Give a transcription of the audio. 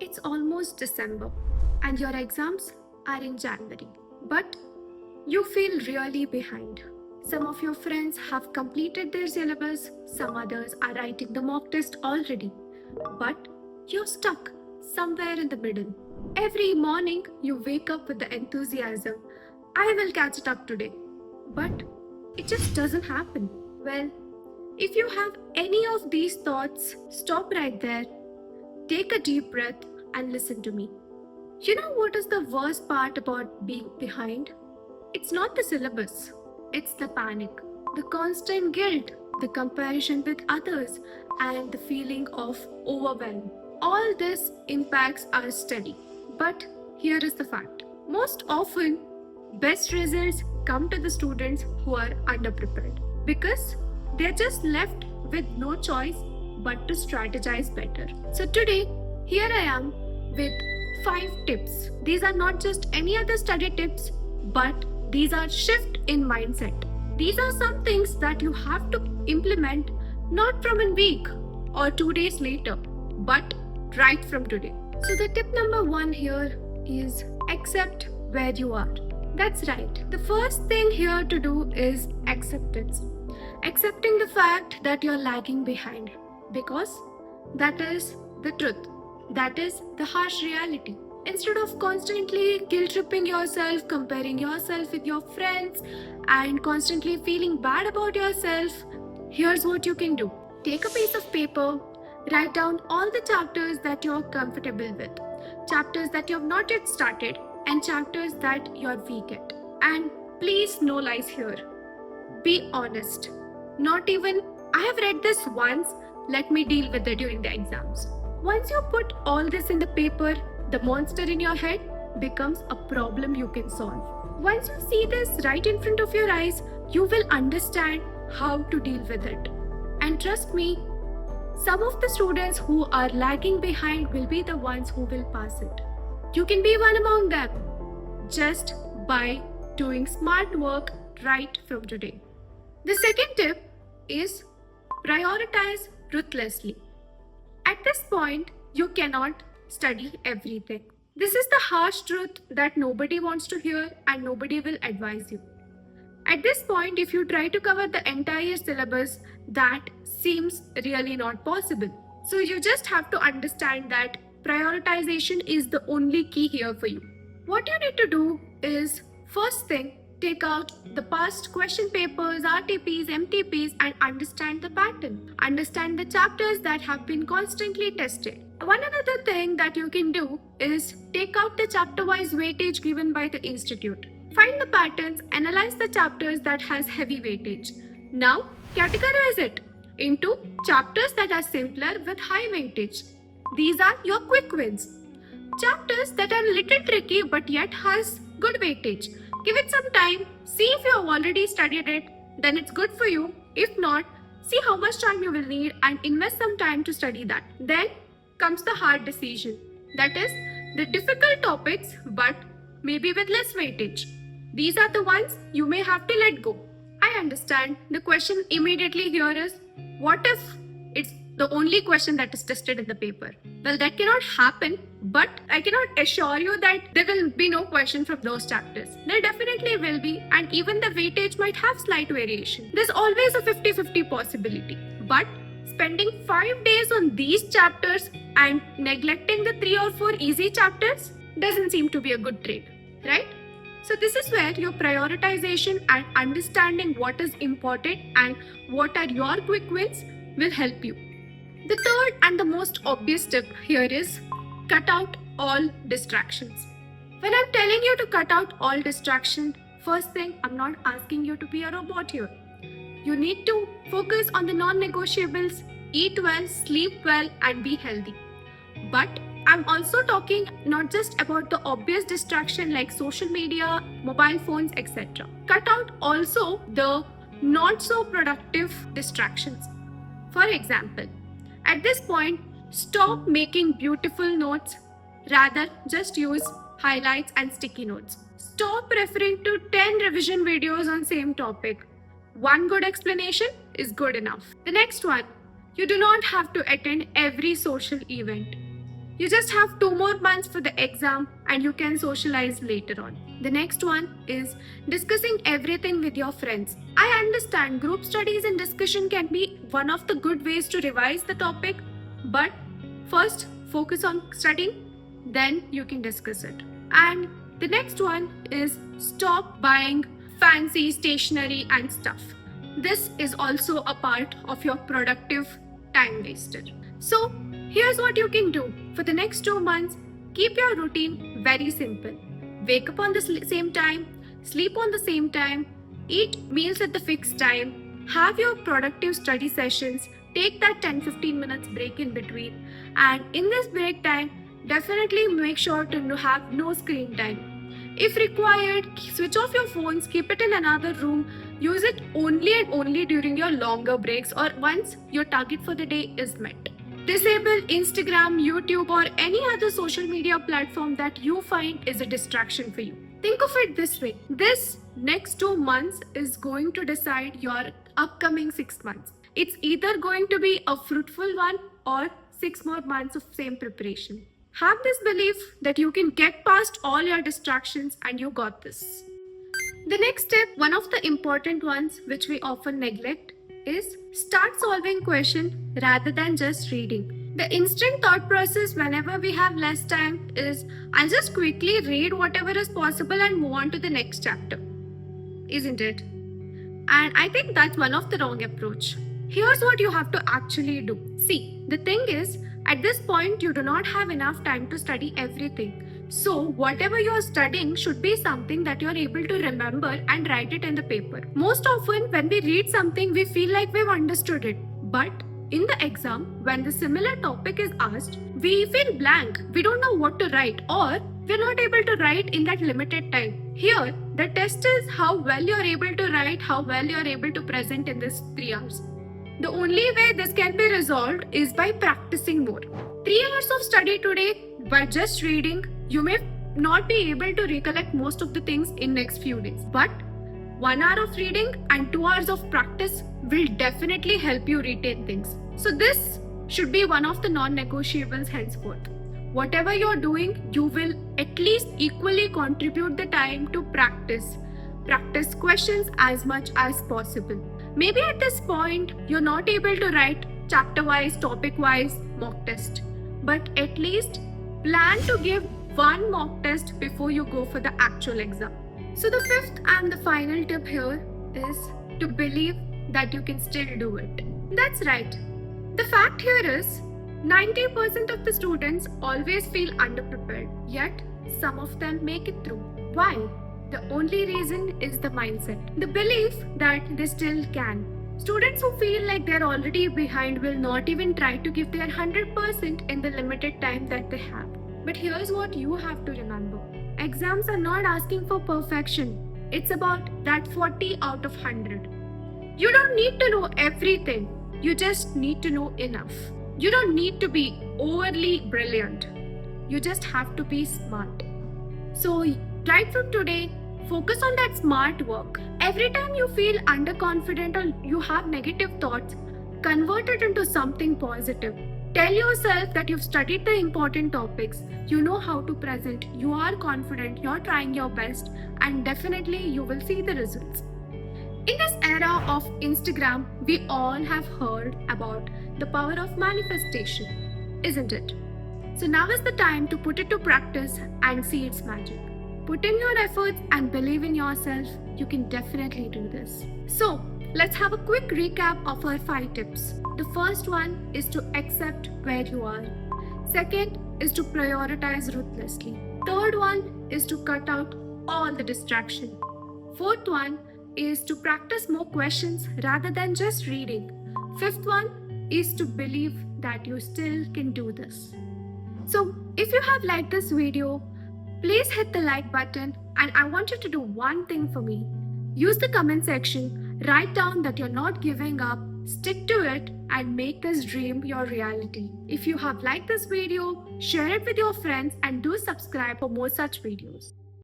It's almost December and your exams are in January. But you feel really behind. Some of your friends have completed their syllabus, some others are writing the mock test already. But you're stuck somewhere in the middle. Every morning you wake up with the enthusiasm, I will catch it up today. But it just doesn't happen. Well, if you have any of these thoughts, stop right there, take a deep breath, and listen to me. You know what is the worst part about being behind? It's not the syllabus, it's the panic, the constant guilt, the comparison with others, and the feeling of overwhelm. All this impacts our study. But here is the fact, most often, best results come to the students who are underprepared because they're just left with no choice but to strategize better. So today, here I am with 5 tips. These are not just any other study tips, but these are shift in mindset. These are some things that you have to implement not from a week or 2 days later, but right from today. So the tip number 1 here is accept where you are. That's right. The first thing here to do is acceptance. Accepting the fact that you're lagging behind because that is the truth. That is the harsh reality. Instead of constantly guilt tripping yourself, comparing yourself with your friends, and constantly feeling bad about yourself, here's what you can do. Take a piece of paper, write down all the chapters that you're comfortable with, chapters that you have not yet started, and chapters that you're weak at. And please, no lies here. Be honest. Not even, I have read this once, let me deal with it during the exams. Once you put all this in the paper, the monster in your head becomes a problem you can solve. Once you see this right in front of your eyes, you will understand how to deal with it. And trust me, some of the students who are lagging behind will be the ones who will pass it. You can be one among them just by doing smart work right from today. The second tip is prioritize ruthlessly. At this point, you cannot study everything. This is the harsh truth that nobody wants to hear and nobody will advise you. At this point, if you try to cover the entire syllabus, that seems really not possible. So you just have to understand that prioritization is the only key here for you. What you need to do is, first thing, take out the past question papers, RTPs, MTPs, and understand the pattern. Understand the chapters that have been constantly tested. One another thing that you can do is take out the chapter-wise weightage given by the institute. Find the patterns, analyze the chapters that has heavy weightage. Now, categorize it into chapters that are simpler with high weightage. These are your quick wins. Chapters that are a little tricky but yet has good weightage. Give it some time, see if you have already studied it, then it's good for you. If not, see how much time you will need and invest some time to study that. Then comes the hard decision. That is the difficult topics but maybe with less weightage. These are the ones you may have to let go. I understand. The question immediately here is, what if it's the only question that is tested in the paper? Well, that cannot happen, but I cannot assure you that there will be no question from those chapters. There definitely will be, and even the weightage might have slight variation. There's always a 50-50 possibility. But spending 5 days on these chapters and neglecting the 3 or 4 easy chapters doesn't seem to be a good trade, right? So this is where your prioritization and understanding what is important and what are your quick wins will help you. The third and the most obvious tip here is cut out all distractions. When I'm telling you to cut out all distraction, first thing, I'm not asking you to be a robot here. You need to focus on the non-negotiables, eat well, sleep well, and be healthy. But I'm also talking not just about the obvious distraction like social media, mobile phones, etc. Cut out also the not so productive distractions. For example, at this point, stop making beautiful notes. Rather, just use highlights and sticky notes. Stop referring to 10 revision videos on same topic. One good explanation is good enough. The next one, you do not have to attend every social event. You just have 2 more months for the exam and you can socialize later on. The next one is discussing everything with your friends. I understand group studies and discussion can be one of the good ways to revise the topic, but first focus on studying, then you can discuss it. And the next one is stop buying fancy stationery and stuff. This is also a part of your productive time wasted. So, here's what you can do. For the next 2 months, keep your routine very simple. Wake up on the same time, sleep on the same time, eat meals at the fixed time, have your productive study sessions, take that 10-15 minutes break in between, and in this break time, definitely make sure to have no screen time. If required, switch off your phones, keep it in another room, use it only and only during your longer breaks or once your target for the day is met. Disable Instagram, YouTube, or any other social media platform that you find is a distraction for you. Think of it this way: this next 2 months is going to decide your upcoming 6 months. It's either going to be a fruitful one or 6 more months of same preparation. Have this belief that you can get past all your distractions and you got this. The next step, one of the important ones which we often neglect, is start solving questions rather than just reading. The instant thought process whenever we have less time is I'll just quickly read whatever is possible and move on to the next chapter. Isn't it? And I think that's one of the wrong approach. Here's what you have to actually do. See, the thing is, at this point, you do not have enough time to study everything. So, whatever you are studying should be something that you are able to remember and write it in the paper. Most often, when we read something, we feel like we've understood it. But in the exam, when the similar topic is asked, we feel blank. We don't know what to write, or we're not able to write in that limited time. Here, the test is how well you're able to write, how well you're able to present in this 3 hours. The only way this can be resolved is by practicing more. 3 hours of study today, by just reading, you may not be able to recollect most of the things in next few days. But 1 hour of reading and 2 hours of practice will definitely help you retain things. So this should be one of the non-negotiables henceforth. Whatever you're doing, you will at least equally contribute the time to practice. Practice questions as much as possible. Maybe at this point, you're not able to write chapter-wise, topic-wise mock test. But at least plan to give one mock test before you go for the actual exam. So the fifth and the final tip here is to believe that you can still do it. That's right. The fact here is 90% of the students always feel underprepared, yet some of them make it through. Why? The only reason is the mindset, the belief that they still can. Students who feel like they're already behind will not even try to give their 100% in the limited time that they have. But here's what you have to remember. Exams are not asking for perfection. It's about that 40 out of 100. You don't need to know everything. You just need to know enough. You don't need to be overly brilliant. You just have to be smart. So right from today, focus on that smart work. Every time you feel underconfident or you have negative thoughts, convert it into something positive. Tell yourself that you've studied the important topics, you know how to present, you are confident, you're trying your best, and definitely you will see the results. In this era of Instagram, we all have heard about the power of manifestation, isn't it? So now is the time to put it to practice and see its magic. Put in your efforts and believe in yourself. You can definitely do this. So, let's have a quick recap of our 5 tips. The first one is to accept where you are. Second is to prioritize ruthlessly. Third one is to cut out all the distraction. Fourth one is to practice more questions rather than just reading. Fifth one is to believe that you still can do this. So, if you have liked this video, please hit the like button, and I want you to do one thing for me. Use the comment section, write down that you're not giving up, stick to it, and make this dream your reality. If you have liked this video, share it with your friends and do subscribe for more such videos.